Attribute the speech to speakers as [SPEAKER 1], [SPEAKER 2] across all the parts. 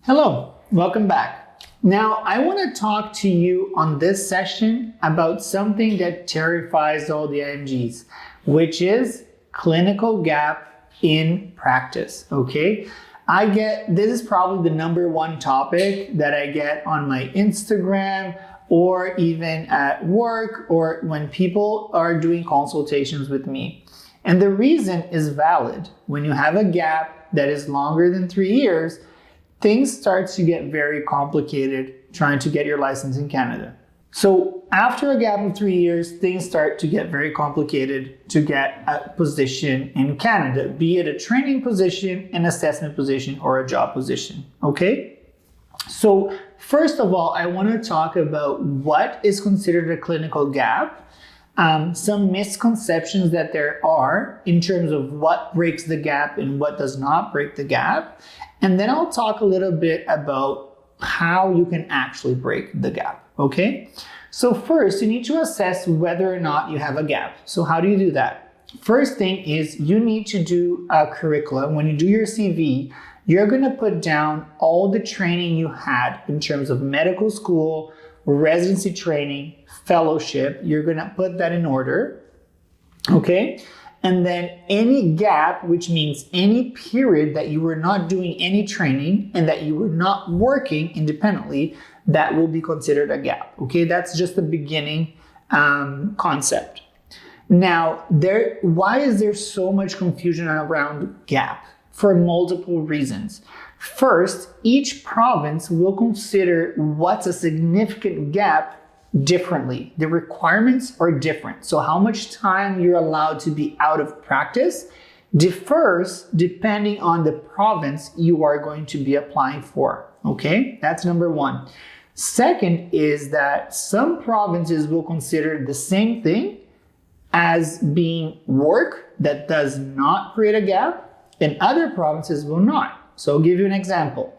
[SPEAKER 1] Hello, welcome back. Now, I want to talk to you on this session about something that terrifies all the IMGs, which is clinical gap in practice, okay? This is probably the number one topic that I get on my Instagram or even at work or when people are doing consultations with me. And the reason is valid. When you have a gap that is longer than 3 years, things start to get very complicated trying to get your license in Canada. So after a gap of 3 years, things start to get very complicated to get a position in Canada, be it a training position, an assessment position, or a job position, okay? So first of all, I want to talk about what is considered a clinical gap, some misconceptions that there are in terms of what breaks the gap and what does not break the gap. And then I'll talk a little bit about how you can actually break the gap, okay? So first, you need to assess whether or not you have a gap. So how do you do that? First thing is you need to do a curriculum. When you do your CV, you're gonna put down all the training you had in terms of medical school, residency training, fellowship. You're gonna put that in order, okay? And then any gap, which means any period that you were not doing any training and that you were not working independently, that will be considered a gap, okay? That's just the beginning concept. Now, why is there so much confusion around gap? For multiple reasons. First, each province will consider what's a significant gap differently. The requirements are different. So how much time you're allowed to be out of practice differs depending on the province you are going to be applying for. Okay, that's number one. Second is that some provinces will consider the same thing as being work that does not create a gap, and other provinces will not. So I'll give you an example.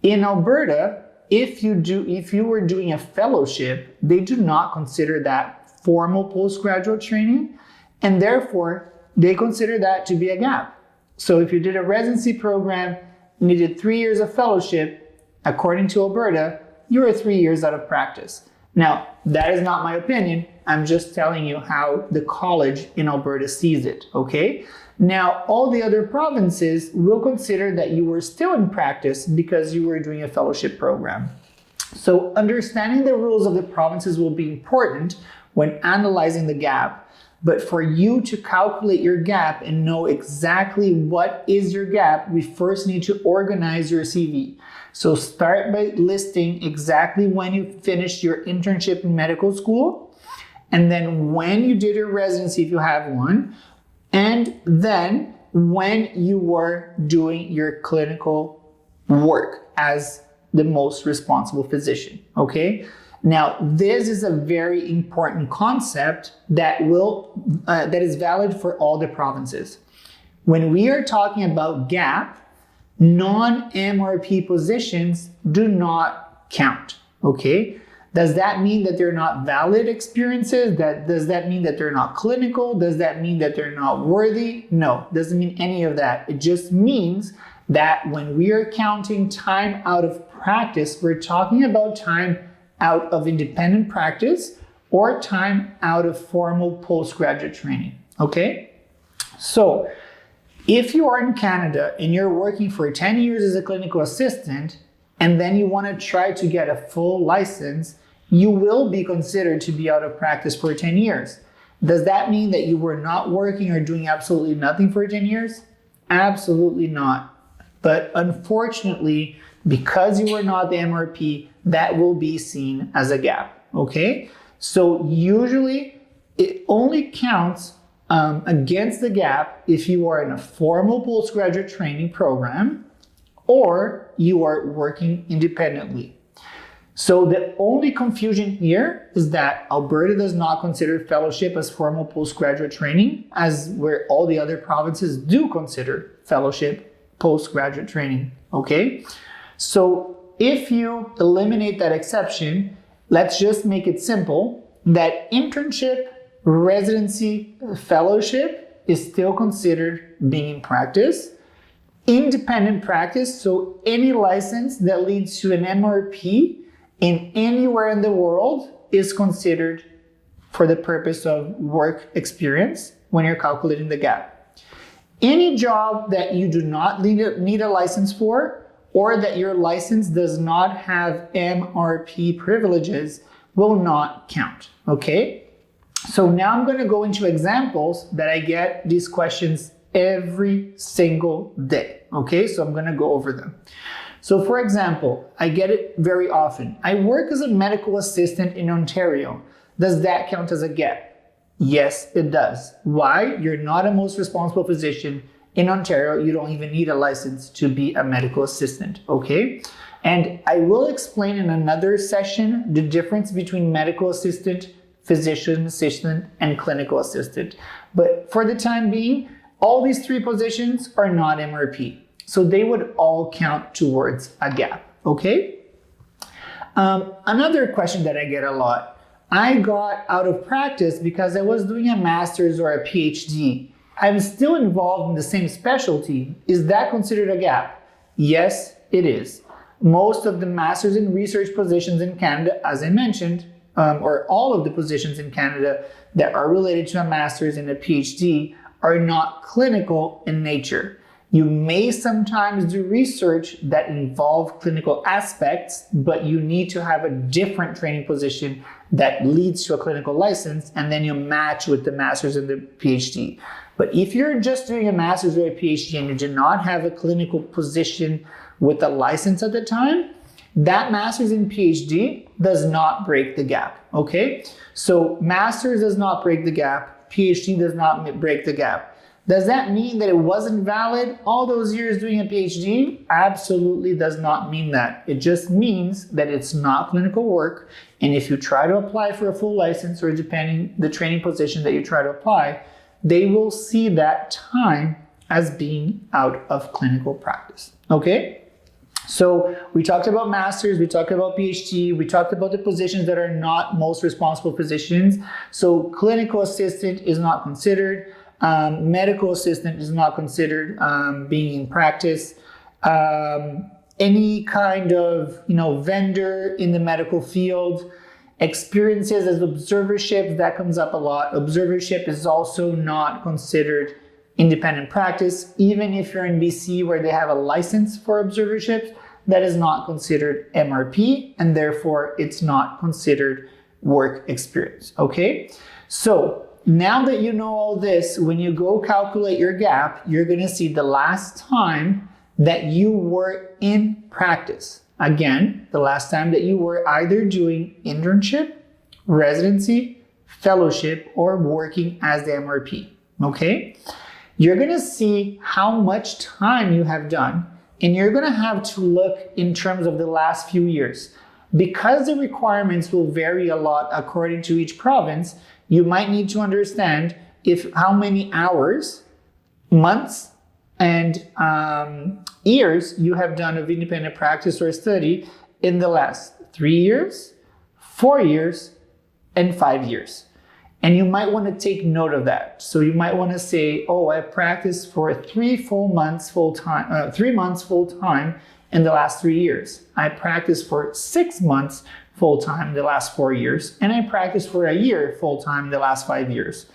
[SPEAKER 1] In Alberta, if you were doing a fellowship, they do not consider that formal postgraduate training, and therefore they consider that to be a gap. So if you did a residency program and you did 3 years of fellowship, according to Alberta, you are 3 years out of practice. Now, that is not my opinion. I'm just telling you how the college in Alberta sees it, okay? Now, all the other provinces will consider that you were still in practice because you were doing a fellowship program. So understanding the rules of the provinces will be important when analyzing the gap. But for you to calculate your gap and know exactly what is your gap, we first need to organize your CV. So start by listing exactly when you finished your internship in medical school, and then when you did your residency if you have one, and then when you were doing your clinical work as the most responsible physician, okay? Now, this is a very important concept that is valid for all the provinces. When we are talking about gap, non-MRP positions do not count, okay? Does that mean that they're not valid experiences? Does that mean that they're not clinical? Does that mean that they're not worthy? No, doesn't mean any of that. It just means that when we are counting time out of practice, we're talking about time out of independent practice or time out of formal postgraduate training, okay? So if you are in Canada and you're working for 10 years as a clinical assistant, and then you want to try to get a full license, you will be considered to be out of practice for 10 years. Does that mean that you were not working or doing absolutely nothing for 10 years? Absolutely not. But unfortunately, because you were not the MRP, that will be seen as a gap, okay? So usually it only counts against the gap if you are in a formal postgraduate training program or you are working independently. So the only confusion here is that Alberta does not consider fellowship as formal postgraduate training, as where all the other provinces do consider fellowship postgraduate training, okay? So if you eliminate that exception, let's just make it simple, that internship, residency, fellowship is still considered being in practice. Independent practice, so any license that leads to an MRP in anywhere in the world is considered for the purpose of work experience when you're calculating the gap. Any job that you do not need a license for, or that your license does not have MRP privileges, will not count, okay? So now I'm going to go into examples that I get these questions every single day, okay? So I'm going to go over them. So for example, I get it very often. I work as a medical assistant in Ontario. Does that count as a gap? Yes, it does. Why? You're not a most responsible physician. In Ontario, you don't even need a license to be a medical assistant, okay? And I will explain in another session the difference between medical assistant, physician assistant, and clinical assistant. But for the time being, all these three positions are not MRP. So they would all count towards a gap, okay? Another question that I get a lot. I got out of practice because I was doing a master's or a PhD. I'm still involved in the same specialty. Is that considered a gap? Yes, it is. Most of the master's in research positions in Canada, as I mentioned, or all of the positions in Canada that are related to a master's and a PhD are not clinical in nature. You may sometimes do research that involve clinical aspects, but you need to have a different training position that leads to a clinical license, and then you match with the master's and the PhD. But if you're just doing a master's or a PhD and you do not have a clinical position with a license at the time, that master's and PhD does not break the gap, okay? So master's does not break the gap, PhD does not break the gap. Does that mean that it wasn't valid all those years doing a PhD? Absolutely does not mean that. It just means that it's not clinical work, and if you try to apply for a full license, or depending the training position that you try to apply, they will see that time as being out of clinical practice, okay? So we talked about masters, we talked about PhD, we talked about the positions that are not most responsible positions. So clinical assistant is not considered. Medical assistant is not considered being in practice. Any kind of vendor in the medical field, experiences as observership, that comes up a lot. Observership is also not considered independent practice. Even if you're in BC where they have a license for observership, that is not considered MRP, and therefore it's not considered work experience, okay? So now that you know all this, when you go calculate your gap, you're going to see the last time that you were in practice. Again, the last time that you were either doing internship, residency, fellowship, or working as the MRP, okay? You're going to see how much time you have done, and you're going to have to look in terms of the last few years. Because the requirements will vary a lot according to each province, you might need to understand how many hours, months, and years you have done of independent practice or study in the last 3 years, 4 years, and 5 years. And you might want to take note of that. So you might want to say, oh, I practiced for 3 months full time in the last 3 years. I practiced for 6 months full-time in the last 4 years, and I practiced for a year full-time in the last 5 years.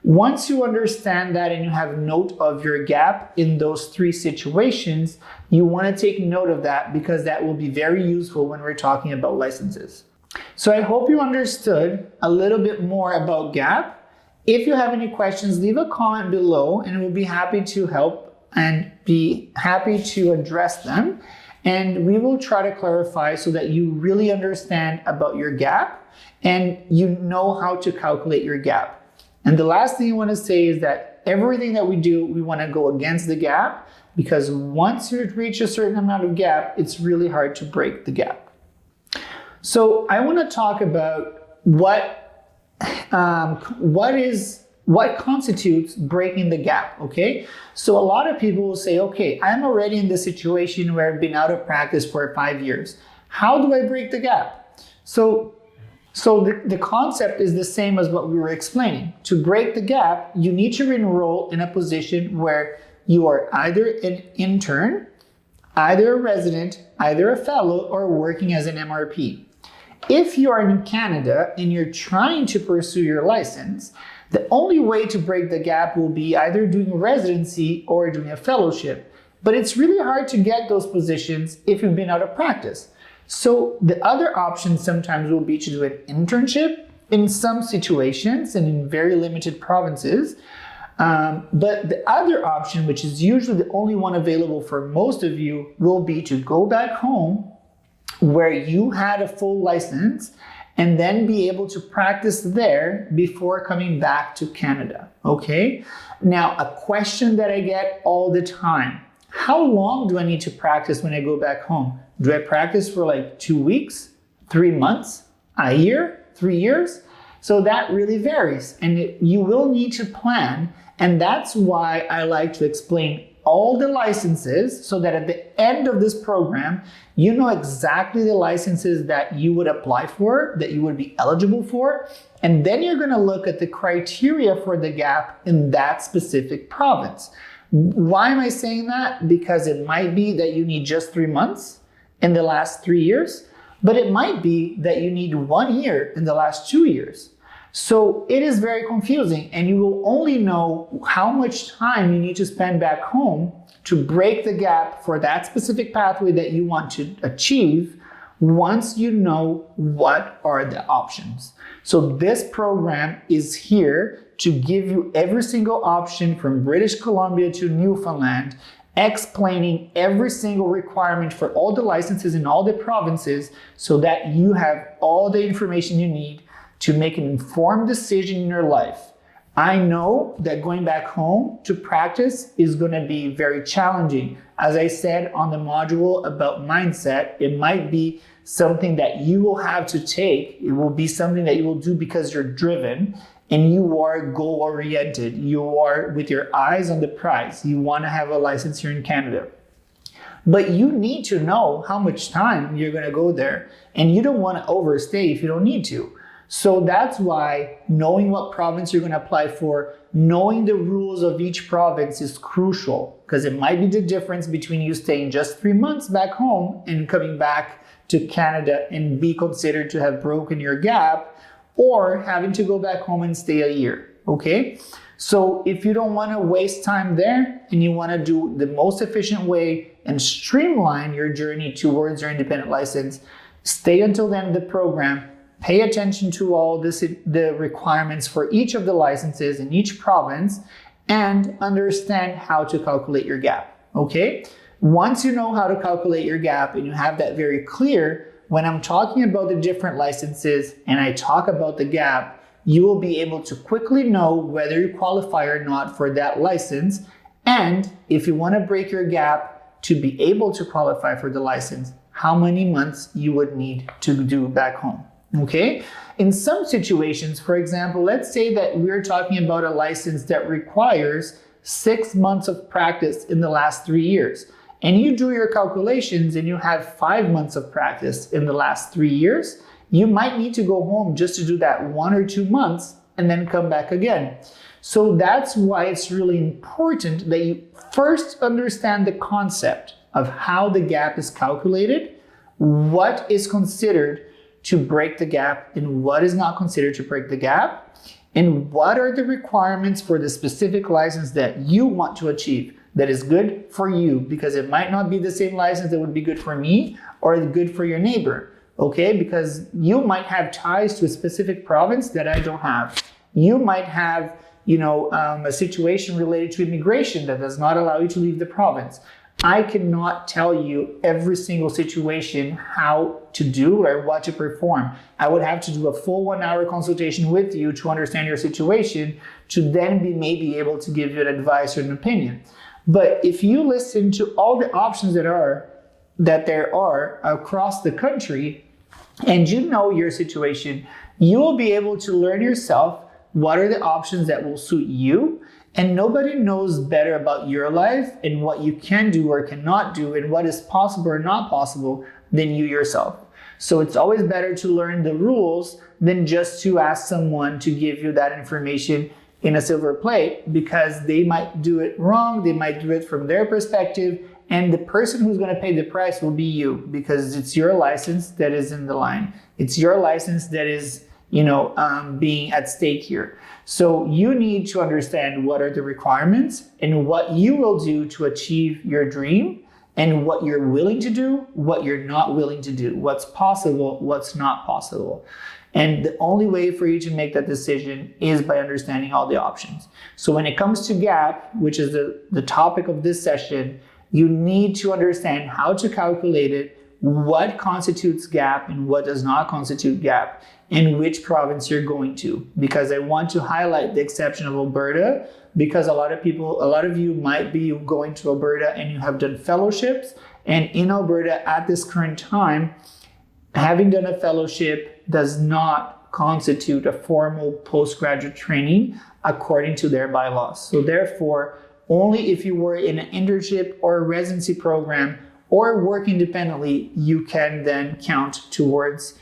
[SPEAKER 1] Once you understand that and you have note of your gap in those 3 situations, you want to take note of that because that will be very useful when we're talking about licenses. So I hope you understood a little bit more about gap. If you have any questions, leave a comment below and we'll be happy to help and be happy to address them. And we will try to clarify so that you really understand about your gap and you know how to calculate your gap. And the last thing I want to say is that everything that we do, we want to go against the gap, because once you reach a certain amount of gap, it's really hard to break the gap. So I want to talk about what constitutes breaking the gap, okay? So a lot of people will say, okay, I'm already in the situation where I've been out of practice for 5 years. How do I break the gap? So the concept is the same as what we were explaining. To break the gap, you need to enroll in a position where you are either an intern, either a resident, either a fellow, or working as an MRP. If you are in Canada and you're trying to pursue your license, the only way to break the gap will be either doing residency or doing a fellowship. But it's really hard to get those positions if you've been out of practice. So the other option sometimes will be to do an internship in some situations and in very limited provinces. But the other option, which is usually the only one available for most of you, will be to go back home where you had a full license and then be able to practice there before coming back to Canada, okay? Now, a question that I get all the time: how long do I need to practice when I go back home? Do I practice for like 2 weeks, 3 months, a year, 3 years? So that really varies, and you will need to plan. And that's why I like to explain all the licenses so that at the end of this program, you know exactly the licenses that you would apply for, that you would be eligible for. And then you're going to look at the criteria for the gap in that specific province. Why am I saying that? Because it might be that you need just 3 months in the last 3 years, but it might be that you need 1 year in the last 2 years. So it is very confusing, and you will only know how much time you need to spend back home to break the gap for that specific pathway that you want to achieve once you know what are the options. So this program is here to give you every single option from British Columbia to Newfoundland, explaining every single requirement for all the licenses in all the provinces so that you have all the information you need to make an informed decision in your life. I know that going back home to practice is going to be very challenging. As I said on the module about mindset, it might be something that you will have to take. It will be something that you will do because you're driven and you are goal-oriented. You are with your eyes on the prize. You want to have a license here in Canada. But you need to know how much time you're going to go there, and you don't want to overstay if you don't need to. So that's why knowing what province you're going to apply for, knowing the rules of each province is crucial, because it might be the difference between you staying just 3 months back home and coming back to Canada and be considered to have broken your gap, or having to go back home and stay a year, okay? So if you don't want to waste time there and you want to do the most efficient way and streamline your journey towards your independent license, stay until the end of the program. Pay attention to all the requirements for each of the licenses in each province and understand how to calculate your gap, okay? Once you know how to calculate your gap and you have that very clear, when I'm talking about the different licenses and I talk about the gap, you will be able to quickly know whether you qualify or not for that license. And if you want to break your gap to be able to qualify for the license, how many months you would need to do back home. Okay, in some situations, for example, let's say that we're talking about a license that requires 6 months of practice in the last 3 years, and you do your calculations and you have 5 months of practice in the last 3 years, you might need to go home just to do that 1 or 2 months and then come back again. So that's why it's really important that you first understand the concept of how the gap is calculated, what is considered to break the gap and what is not considered to break the gap, and what are the requirements for the specific license that you want to achieve that is good for you, because it might not be the same license that would be good for me or good for your neighbor, okay? Because you might have ties to a specific province that I don't have. You might have, a situation related to immigration that does not allow you to leave the province. I cannot tell you every single situation how to do or what to perform. I would have to do a full 1-hour consultation with you to understand your situation, to then be maybe able to give you an advice or an opinion. But if you listen to all the options that there are across the country, and you know your situation, you will be able to learn yourself what are the options that will suit you. And nobody knows better about your life and what you can do or cannot do and what is possible or not possible than you yourself. So it's always better to learn the rules than just to ask someone to give you that information in a silver plate because they might do it wrong, they might do it from their perspective, and the person who's going to pay the price will be you because it's your license that is in the line. It's your license that is, being at stake here. So you need to understand what are the requirements and what you will do to achieve your dream, and what you're willing to do, what you're not willing to do, what's possible, what's not possible. And the only way for you to make that decision is by understanding all the options. So when it comes to gap, which is the topic of this session, you need to understand how to calculate it, what constitutes gap and what does not constitute gap, and which province you're going to. Because I want to highlight the exception of Alberta, because a lot of you might be going to Alberta and you have done fellowships. And in Alberta at this current time, having done a fellowship does not constitute a formal postgraduate training according to their bylaws. So therefore, only if you were in an internship or a residency program or work independently, you can then count towards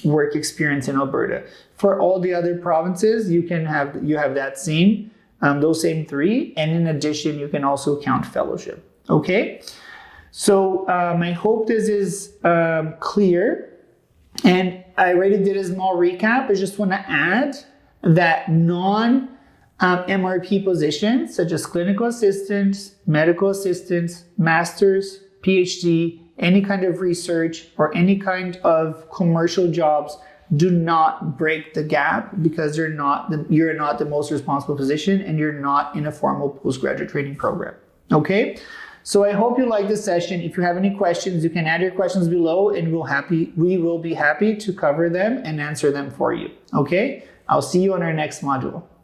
[SPEAKER 1] work experience in Alberta. For all the other provinces, you have that same those same three, and in addition, you can also count fellowship. Okay, so I hope this is clear, and I already did a small recap. I just want to add that non-MRP positions such as clinical assistants, medical assistants, masters, PhD, any kind of research or any kind of commercial jobs do not break the gap because you're not the most responsible position and you're not in a formal postgraduate training program. Okay, so I hope you like this session. If you have any questions, you can add your questions below and we will be happy to cover them and answer them for you. Okay, I'll see you on our next module.